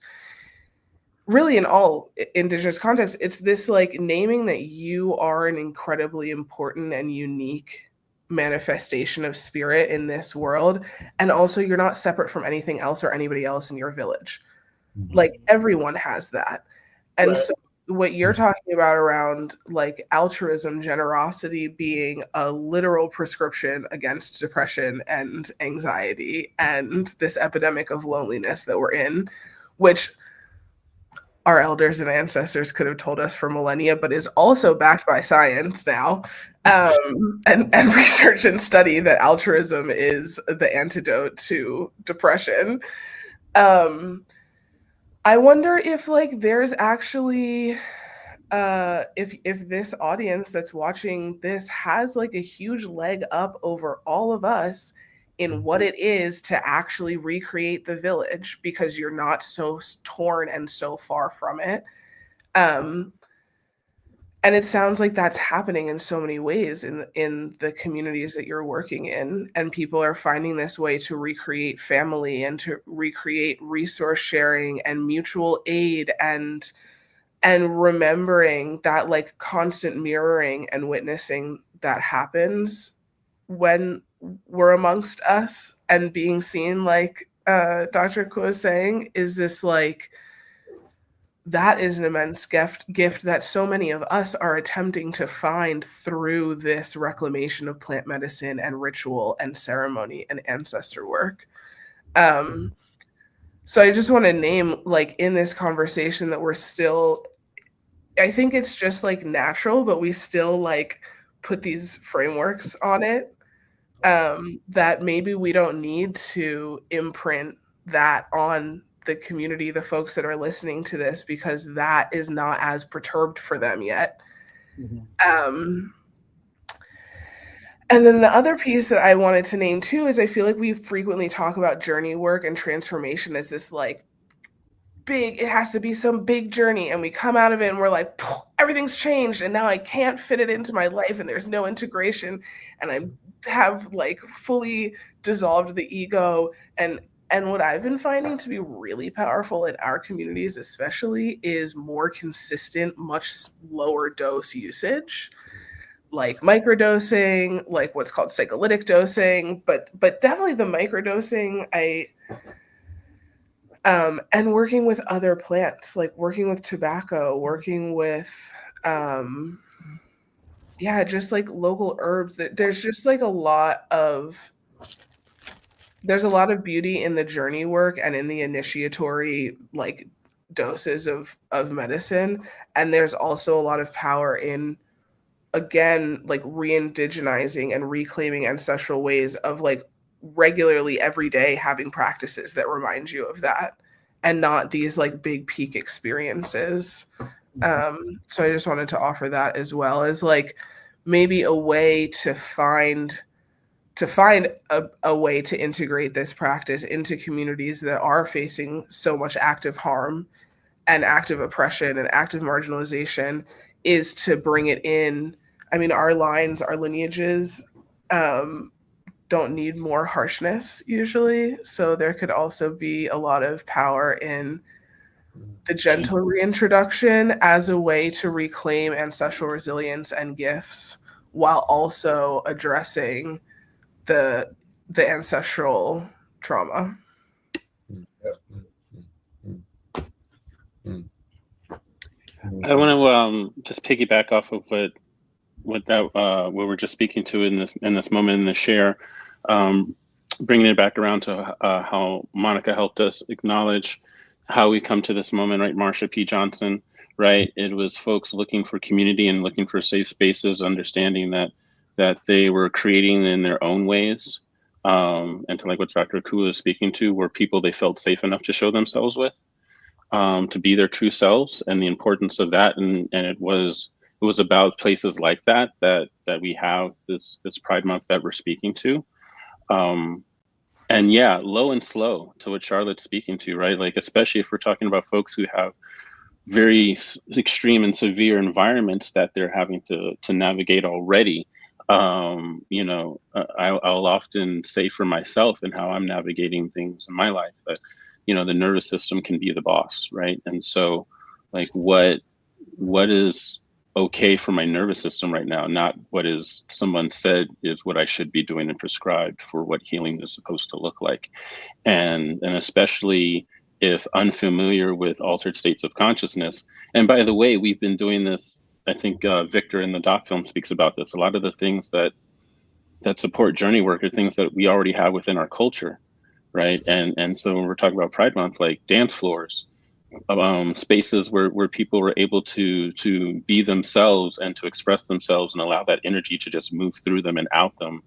really in all indigenous contexts, it's this like naming that you are an incredibly important and unique manifestation of spirit in this world. And also, you're not separate from anything else or anybody else in your village. Like, everyone has that. And Right. so what you're talking about around like altruism, generosity being a literal prescription against depression and anxiety and this epidemic of loneliness that we're in, which our elders and ancestors could have told us for millennia, but is also backed by science now, and research and study, that altruism is the antidote to depression. I wonder if like there's actually if this audience that's watching this has like a huge leg up over all of us in what it is to actually recreate the village, because you're not so torn and so far from it. And it sounds like that's happening in so many ways in the communities that you're working in, and people are finding this way to recreate family and to recreate resource sharing and mutual aid, and remembering that like constant mirroring and witnessing that happens when we're amongst us, and being seen, like Dr. Ku was saying, is this like, that is an immense gift that so many of us are attempting to find through this reclamation of plant medicine and ritual and ceremony and ancestor work. So I just want to name, like, in this conversation, that we're still, I think it's just like natural, but we still like put these frameworks on it, that maybe we don't need to imprint that on the community, the folks that are listening to this, because that is not as perturbed for them yet. And then the other piece that I wanted to name too is I feel like we frequently talk about journey work and transformation as this like big, it has to be some big journey, and we come out of it and we're like, everything's changed and now I can't fit it into my life and there's no integration, and I have like fully dissolved the ego. And what I've been finding to be really powerful in our communities especially is more consistent, much lower dose usage, like microdosing, like what's called psycholytic dosing, but definitely the microdosing. And working with other plants, like working with tobacco, working with just like local herbs. There's just like a lot of beauty in the journey work and in the initiatory like doses of medicine. And there's also a lot of power in, again, like re-indigenizing and reclaiming ancestral ways of like regularly every day having practices that remind you of that, and not these like big peak experiences. So I just wanted to offer that as well as like maybe a way to find a way to integrate this practice into communities that are facing so much active harm and active oppression and active marginalization is to bring it in. I mean, our lines, our lineages don't need more harshness usually. So there could also be a lot of power in the gentle reintroduction as a way to reclaim ancestral resilience and gifts while also addressing the ancestral trauma. I want to just piggyback off of what we're just speaking to in this moment in the share, bringing it back around to how Monica helped us acknowledge how we come to this moment, right? Marsha P. Johnson, right? It was folks looking for community and looking for safe spaces, understanding that they were creating in their own ways, and to like what Dr. Akula is speaking to, were people they felt safe enough to show themselves with, to be their true selves, and the importance of that. And it was about places like that we have this Pride Month that we're speaking to. And yeah, low and slow, to what Charlotte's speaking to, right? Like, especially if we're talking about folks who have very extreme and severe environments that they're having to navigate already. You know, I'll often say for myself and how I'm navigating things in my life that, you know, the nervous system can be the boss, right? And so, like, what is okay for my nervous system right now, not what is someone said is what I should be doing and prescribed for what healing is supposed to look like. And especially if unfamiliar with altered states of consciousness. And by the way, we've been doing this, I think Victor in the doc film speaks about this. A lot of the things that support journey work are things that we already have within our culture, right? And so when we're talking about Pride Month, like dance floors, spaces where people were able to be themselves and to express themselves and allow that energy to just move through them and out them,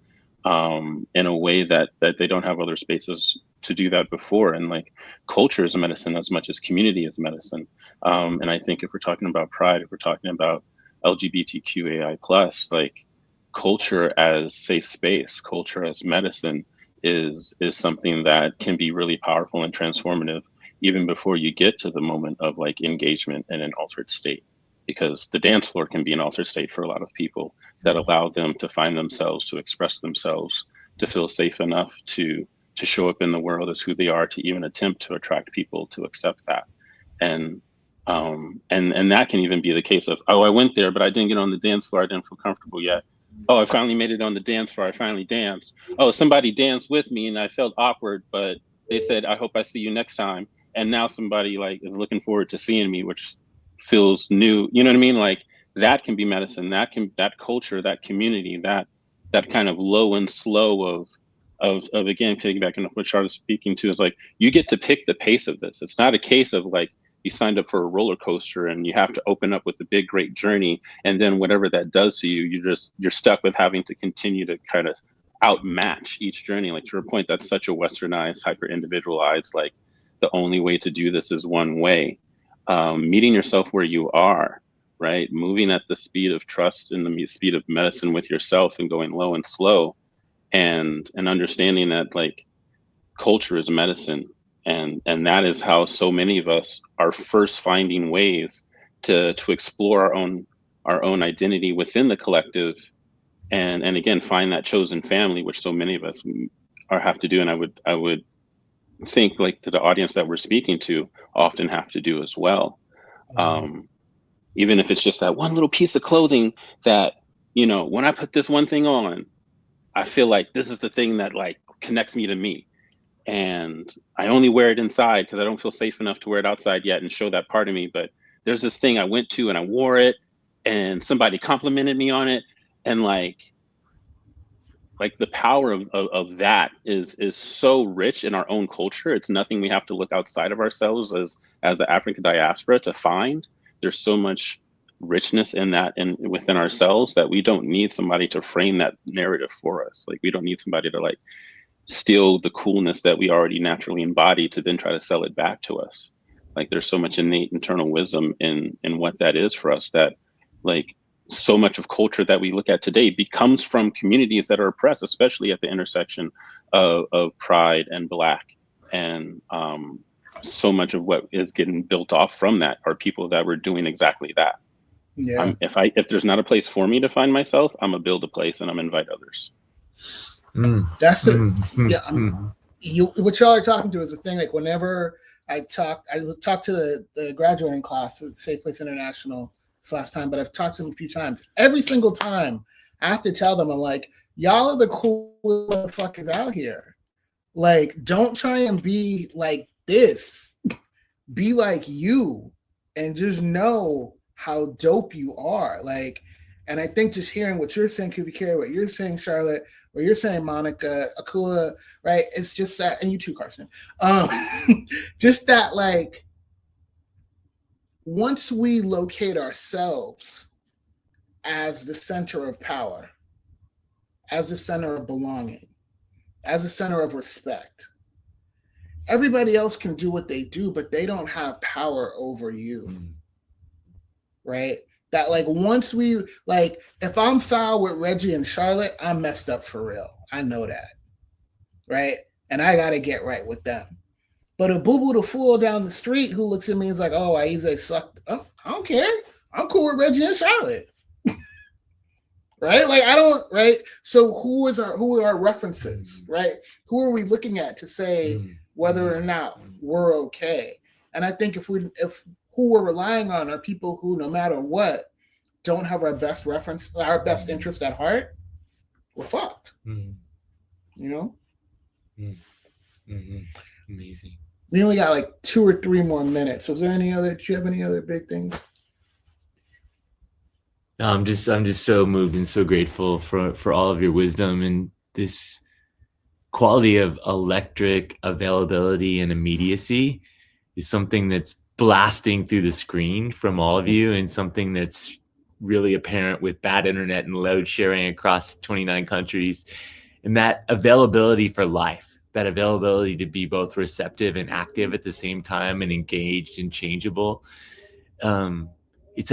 in a way that they don't have other spaces to do that before. And like, culture is a medicine as much as community is medicine. And I think if we're talking about pride, if we're talking about LGBTQAI plus, like, culture as safe space, culture as medicine is something that can be really powerful and transformative even before you get to the moment of like engagement in an altered state, because the dance floor can be an altered state for a lot of people that allow them to find themselves, to express themselves, to feel safe enough to show up in the world as who they are, to even attempt to attract people to accept that. And that can even be the case of, oh, I went there, but I didn't get on the dance floor. I didn't feel comfortable yet. Oh, I finally made it on the dance floor. I finally danced. Oh, somebody danced with me and I felt awkward, but they said, I hope I see you next time. And now somebody like is looking forward to seeing me, which feels new. You know what I mean? Like, that can be medicine. That culture, that community, that kind of low and slow of again, piggybacking on what Charlotte's speaking to, is like, you get to pick the pace of this. It's not a case of like, you signed up for a roller coaster and you have to open up with a big, great journey. And then whatever that does to you, you're stuck with having to continue to kind of outmatch each journey. Like, to your point, that's such a westernized, hyper individualized, like, the only way to do this is one way. Meeting yourself where you are, right? Moving at the speed of trust and the speed of medicine with yourself, and going low and slow, and understanding that like, culture is medicine. And that is how so many of us are first finding ways to explore our own identity within the collective, and again, find that chosen family, which so many of us have to do. And I would think, like, to the audience that we're speaking to, often have to do as well. Even if it's just that one little piece of clothing that, you know, when I put this one thing on, I feel like this is the thing that like connects me to me. And I only wear it inside because I don't feel safe enough to wear it outside yet and show that part of me. But there's this thing I went to and I wore it and somebody complimented me on it. And like the power of that is so rich in our own culture. It's nothing we have to look outside of ourselves as the African diaspora to find. There's so much richness in that and within ourselves that we don't need somebody to frame that narrative for us. Like, we don't need somebody to like steal the coolness that we already naturally embody to then try to sell it back to us. Like there's so much innate internal wisdom in what that is for us, that like so much of culture that we look at today comes from communities that are oppressed, especially at the intersection of pride and Black. And so much of what is getting built off from that are people that were doing exactly that. Yeah. If there's not a place for me to find myself, I'm gonna build a place and I'm gonna invite others. That's it. Yeah. What y'all are talking to is the thing. Like whenever I talk to the graduating class at SafePlace International this last time, but I've talked to them a few times. Every single time I have to tell them, I'm like, y'all are the coolest motherfuckers out here. Like, don't try and be like this. Be like you, and just know how dope you are. Like, and I think just hearing what you're saying, Kubi Carey, what you're saying, Charlotte, what you're saying, Monica, Akua, right? It's just that, and you too, Carson. Just that, like, once we locate ourselves as the center of power, as the center of belonging, as the center of respect, everybody else can do what they do, but they don't have power over you. Right? That like once we like, if I'm foul with Reggie and Charlotte, I'm messed up for real. I know that. Right? And I gotta get right with them. But a boo-boo the fool down the street who looks at me and is like, oh, Ayize sucked. I don't care. I'm cool with Reggie and Charlotte. Right? Like I don't, right? So who are our references, right? Who are we looking at to say whether or not we're okay? And I think if who we're relying on are people who, no matter what, don't have our best interest at heart, we're fucked. You know? Amazing. We only got like 2 or 3 more minutes. Do you have any other big things? No, I'm just so moved and so grateful for all of your wisdom and this quality of electric availability and immediacy is something that's blasting through the screen from all of you, and something that's really apparent with bad internet and load sharing across 29 countries. And that availability for life, that availability to be both receptive and active at the same time and engaged and changeable. It's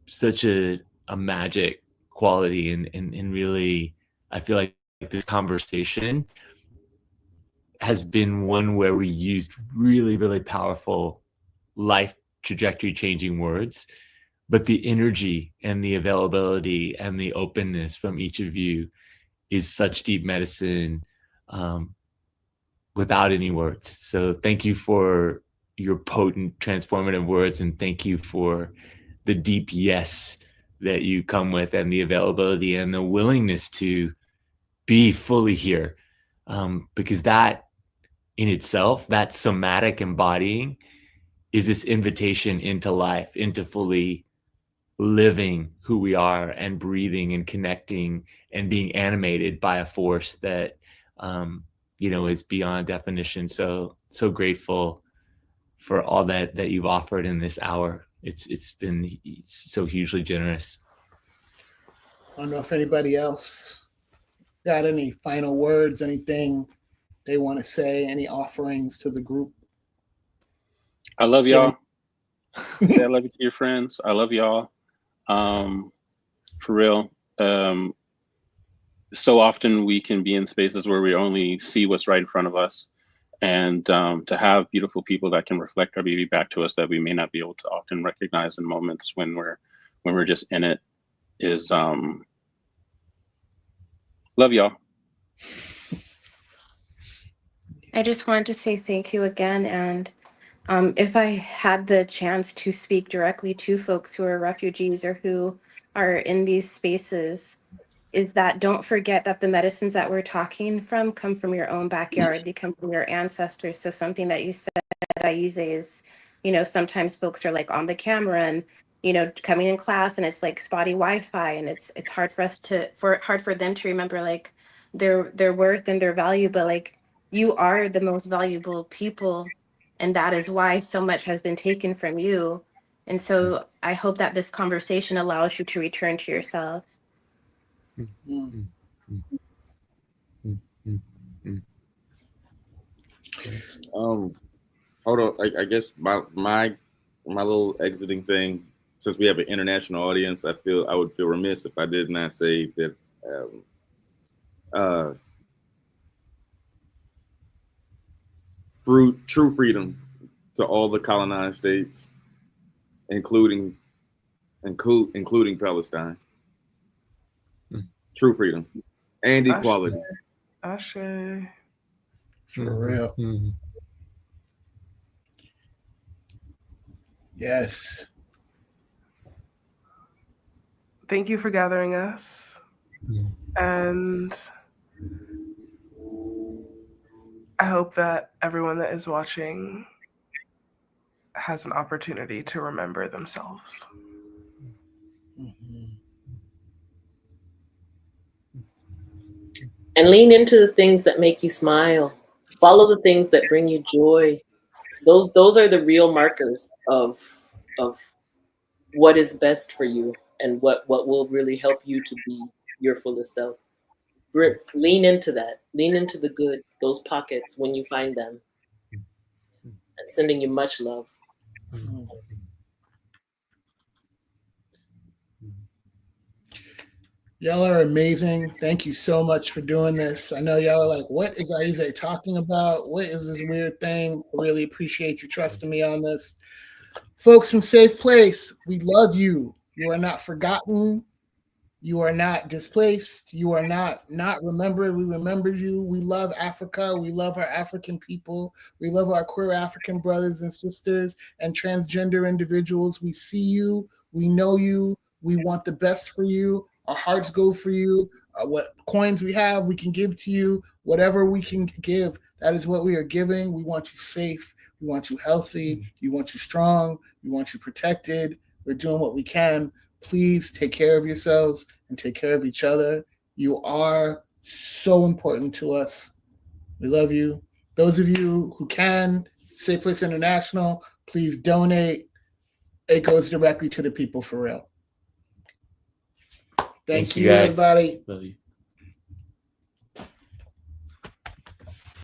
such a magic quality, and really, I feel like this conversation has been one where we used really, really powerful life trajectory changing words, but the energy and the availability and the openness from each of you is such deep medicine without any words. So thank you for your potent transformative words, and thank you for the deep yes that you come with, and the availability and the willingness to be fully here, because that in itself, that somatic embodying, is this invitation into life, into fully living who we are and breathing and connecting and being animated by a force that is beyond definition. So grateful for all that you've offered in this hour. It's been so hugely generous. I don't know if anybody else got any final words, anything they want to say, any offerings to the group. I love y'all. Say I love you to your friends. I love y'all. For real. So often we can be in spaces where we only see what's right in front of us. And to have beautiful people that can reflect our beauty back to us that we may not be able to often recognize in moments when we're just in it is love y'all. I just wanted to say thank you again. And if I had the chance to speak directly to folks who are refugees or who are in these spaces, is that don't forget that the medicines that we're talking from come from your own backyard. They come from your ancestors. So something that you said, Ayize, is, sometimes folks are like on the camera and, coming in class and it's like spotty Wi-Fi, and it's hard for them to remember like their worth and their value. But like, you are the most valuable people, and that is why so much has been taken from you. And so I hope that this conversation allows you to return to yourself. hold on. I guess my little exiting thing, since we have an international audience, I would feel remiss if I did not say that true freedom to all the colonized states, including Palestine. True freedom and equality. Ashe. For real. Yes. Thank you for gathering us. And I hope that everyone that is watching has an opportunity to remember themselves. And lean into the things that make you smile. Follow the things that bring you joy. Those are the real markers of what is best for you and what will really help you to be your fullest self. Lean into that. Lean into the good, those pockets when you find them. And sending you much love. Y'all are amazing. Thank you so much for doing this. I know y'all are like, what is Ayize talking about? What is this weird thing? I really appreciate you trusting me on this. Folks from Safe Place, we love you. You are not forgotten. You are not displaced. You are not remembered. We remember you. We love Africa. We love our African people. We love our queer African brothers and sisters and transgender individuals. We see you. We know you. We want the best for you. Our hearts go for you. What coins we have, we can give to you. Whatever we can give, that is what we are giving. We want you safe. We want you healthy. We want you strong. We want you protected. We're doing what we can. Please take care of yourselves and take care of each other. You are so important to us. We love you. Those of you who can, SafePlace International, please donate. It goes directly to the people for real. Thank you, guys. everybody. Love you.